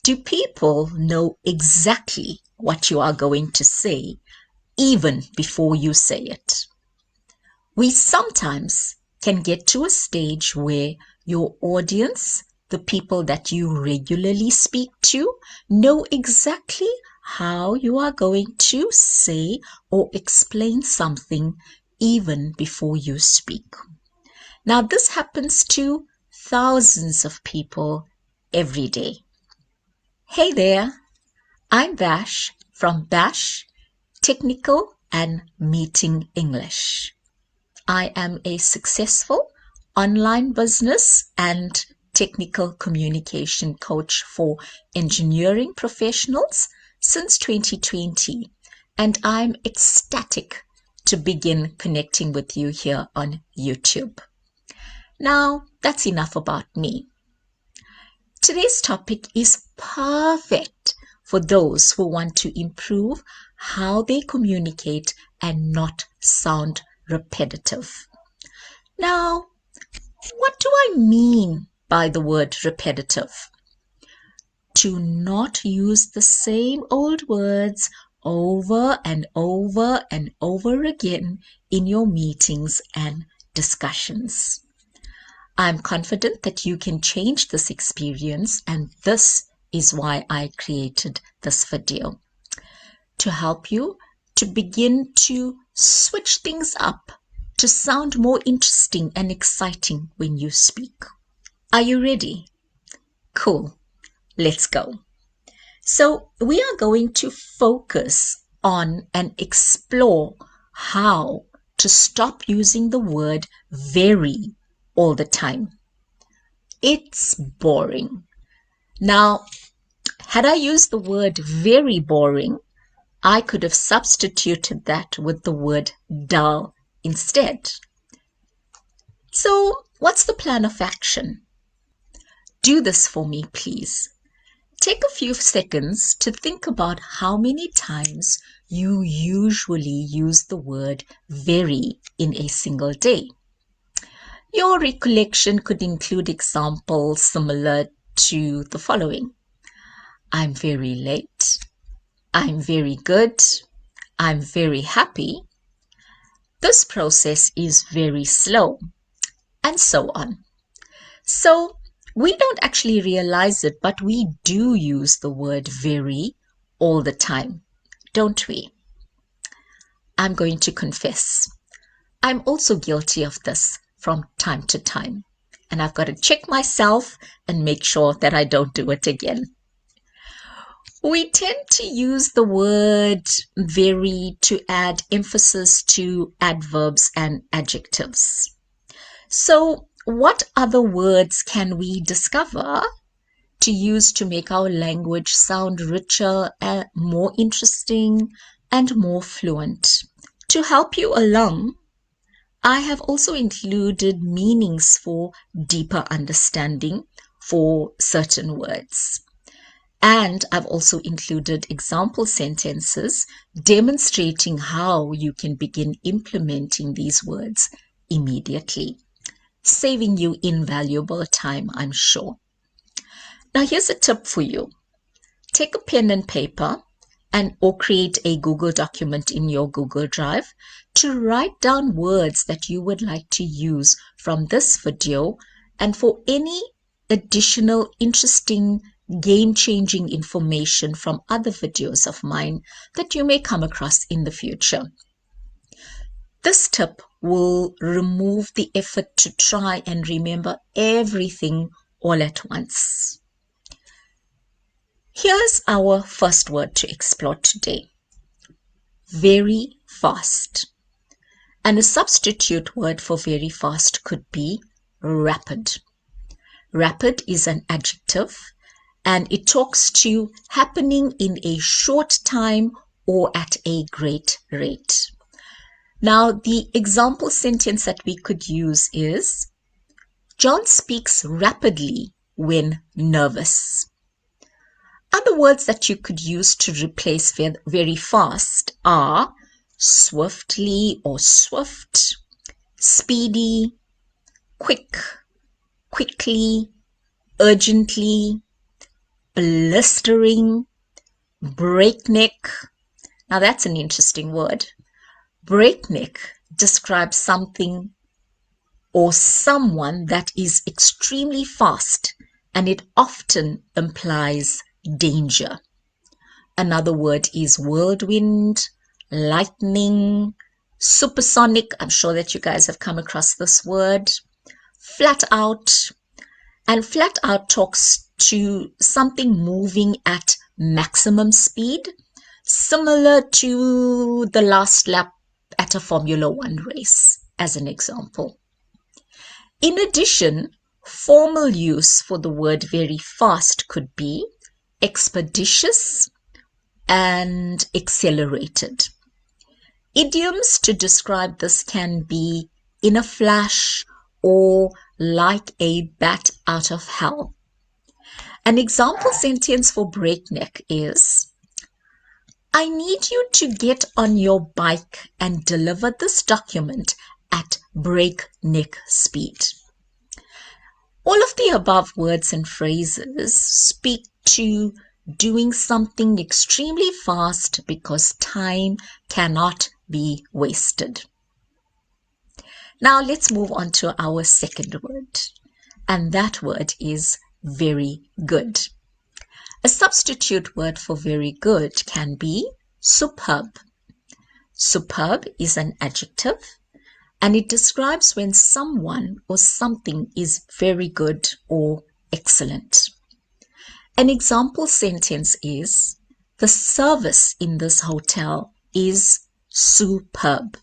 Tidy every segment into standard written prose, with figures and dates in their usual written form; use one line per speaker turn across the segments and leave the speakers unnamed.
Do people know exactly what you are going to say even before you say it? We sometimes can get to a stage where your audience, the people that you regularly speak to, know exactly how you are going to say or explain something even before you speak. Now, this happens to thousands of people every day. Hey there, I'm Bash from Bash Technical and Meeting English. I am a successful online business and technical communication coach for engineering professionals since 2020, and I'm ecstatic to begin connecting with you here on YouTube. Now, that's enough about me. Today's topic is perfect for those who want to improve how they communicate and not sound repetitive. Now, what do I mean by the word repetitive? To not use the same old words over and over and over again in your meetings and discussions. I'm confident that you can change this experience, and this is why I created this video, to help you to begin to switch things up to sound more interesting and exciting when you speak. Are you ready? Cool. Let's go. So we are going to focus on and explore how to stop using the word very all the time. It's boring. Now, had I used the word very boring, I could have substituted that with the word dull instead. So, what's the plan of action? Do this for me, please. Take a few seconds to think about how many times you usually use the word very in a single day. Your recollection could include examples similar to the following. I'm very late. I'm very good. I'm very happy. This process is very slow, and so on. So we don't actually realize it, but we do use the word very all the time, don't we? I'm going to confess. I'm also guilty of this from time to time, and I've got to check myself and make sure that I don't do it again. We tend to use the word very to add emphasis to adverbs and adjectives. So, what other words can we discover to use to make our language sound richer, more interesting, and more fluent? To help you along, I have also included meanings for deeper understanding for certain words. And I've also included example sentences demonstrating how you can begin implementing these words immediately, saving you invaluable time, I'm sure. Now, here's a tip for you. Take a pen and paper or create a Google document in your Google Drive to write down words that you would like to use from this video and for any additional interesting game-changing information from other videos of mine that you may come across in the future. This tip will remove the effort to try and remember everything all at once. Here's our first word to explore today. Very fast. And a substitute word for very fast could be rapid. Rapid is an adjective, and it talks to happening in a short time or at a great rate. Now, the example sentence that we could use is, John speaks rapidly when nervous. Other words that you could use to replace very fast are swiftly or swift, speedy, quick, quickly, urgently, blistering, breakneck. Now that's an interesting word. Breakneck describes something or someone that is extremely fast, and it often implies danger. Another word is whirlwind, lightning, supersonic. I'm sure that you guys have come across this word. Flat out. And flat out talks to something moving at maximum speed, similar to the last lap at a Formula One race, as an example. In addition, formal use for the word very fast could be expeditious and accelerated. Idioms to describe this can be in a flash or like a bat out of hell. An example sentence for breakneck is, I need you to get on your bike and deliver this document at breakneck speed. All of the above words and phrases speak to doing something extremely fast because time cannot be wasted. Now let's move on to our second word, and that word is very good. A substitute word for very good can be superb. Superb is an adjective, and it describes when someone or something is very good or excellent. An example sentence is, the service in this hotel is superb.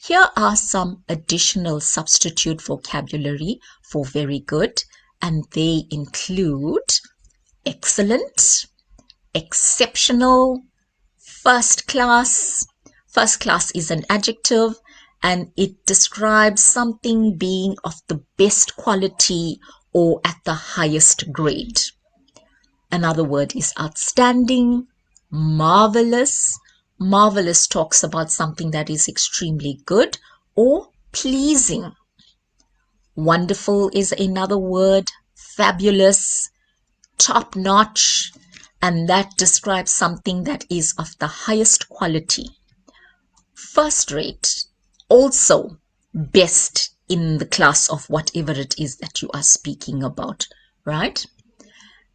Here are some additional substitute vocabulary for very good, and they include excellent, exceptional, first class. First class is an adjective, and it describes something being of the best quality or at the highest grade. Another word is outstanding, marvelous. Marvelous talks about something that is extremely good or pleasing. Wonderful is another word, fabulous, top-notch, and that describes something that is of the highest quality. First-rate, also best in the class of whatever it is that you are speaking about, right?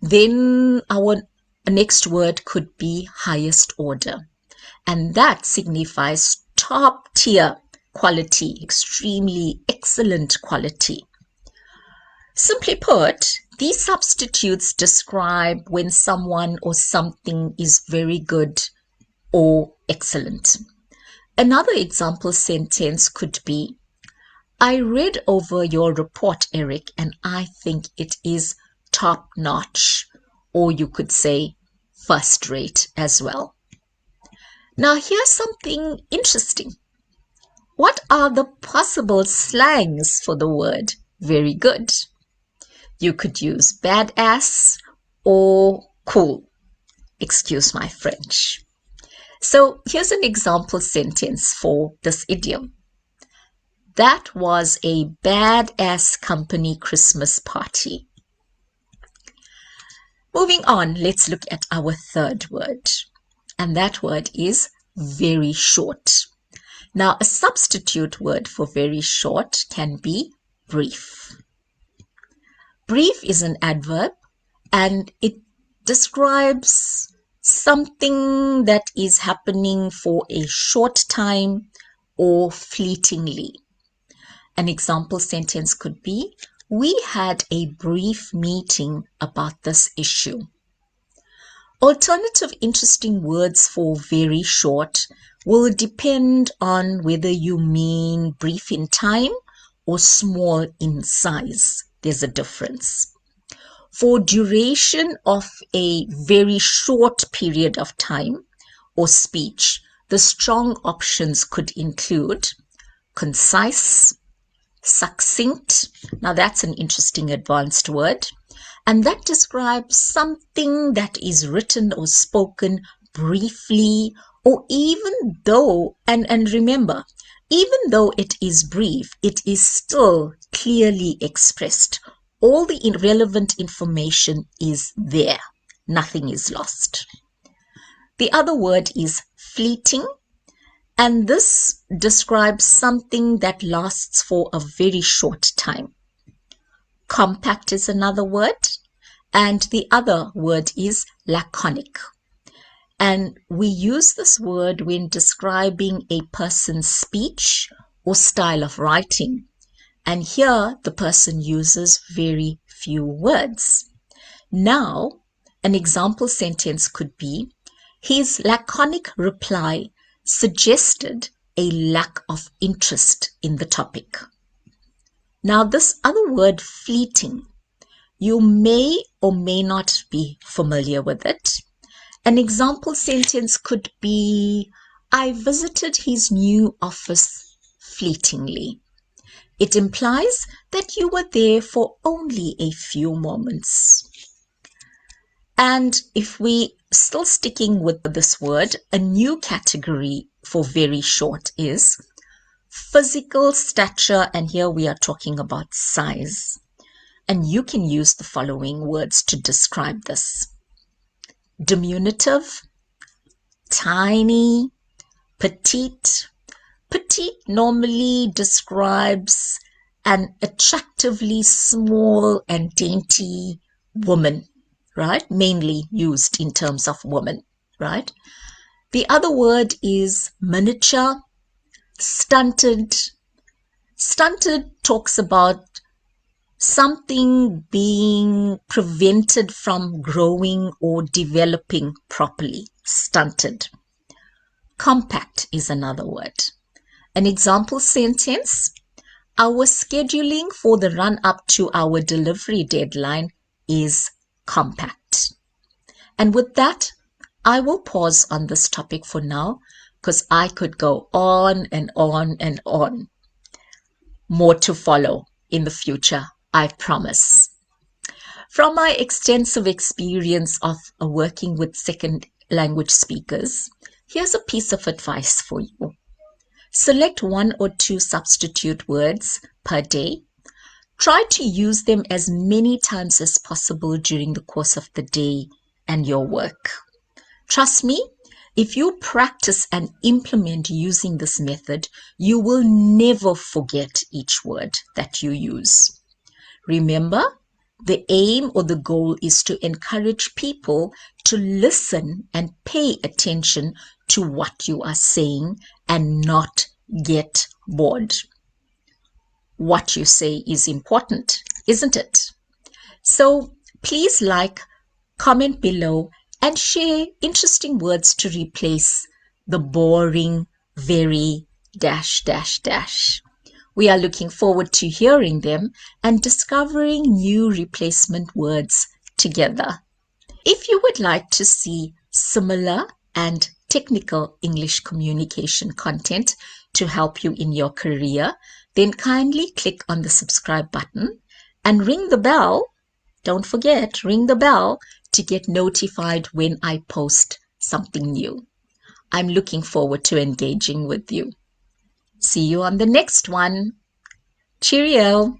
Then our next word could be highest order, and that signifies top tier quality, extremely excellent quality. Simply put, these substitutes describe when someone or something is very good or excellent. Another example sentence could be, I read over your report, Eric, and I think it is top notch, or you could say first rate as well. Now here's something interesting. What are the possible slangs for the word very good? You could use badass or cool. Excuse my French. So here's an example sentence for this idiom. That was a badass company Christmas party. Moving on, let's look at our third word, and that word is very short. Now, a substitute word for very short can be brief. Brief is an adverb, and it describes something that is happening for a short time or fleetingly. An example sentence could be, we had a brief meeting about this issue. Alternative interesting words for very short will depend on whether you mean brief in time or small in size. There's a difference. For duration of a very short period of time or speech, the strong options could include concise, succinct. Now that's an interesting advanced word, and that describes something that is written or spoken briefly, or even though, and remember, even though it is brief, it is still clearly expressed. All the relevant information is there. nothing is lost. The other word is fleeting, and this describes something that lasts for a very short time. Compact is another word, and the other word is laconic. And we use this word when describing a person's speech or style of writing. And here the person uses very few words. Now, an example sentence could be, his laconic reply suggested a lack of interest in the topic. Now, this other word, fleeting, you may or may not be familiar with it. An example sentence could be, I visited his new office fleetingly. It implies that you were there for only a few moments. And if we still sticking with this word, a new category for very short is physical stature, and here we are talking about size. And you can use the following words to describe this. Diminutive, tiny, petite. Petite normally describes an attractively small and dainty woman, right? Mainly used in terms of woman, right? The other word is miniature, stunted. Stunted talks about something being prevented from growing or developing properly, stunted. Compact is another word. An example sentence, our scheduling for the run-up to our delivery deadline is compact. And with that, I will pause on this topic for now because I could go on and on and on. More to follow in the future, I promise. From my extensive experience of working with second language speakers, here's a piece of advice for you. Select 1 or 2 substitute words per day. Try to use them as many times as possible during the course of the day and your work. Trust me, if you practice and implement using this method, you will never forget each word that you use. Remember, the aim or the goal is to encourage people to listen and pay attention to what you are saying and not get bored. What you say is important, isn't it? So please like, comment below, and share interesting words to replace the boring, very, dash, dash, dash. We are looking forward to hearing them and discovering new replacement words together. If you would like to see similar and technical English communication content to help you in your career, then kindly click on the subscribe button and ring the bell. Don't forget, ring the bell to get notified when I post something new. I'm looking forward to engaging with you. See you on the next one. Cheerio.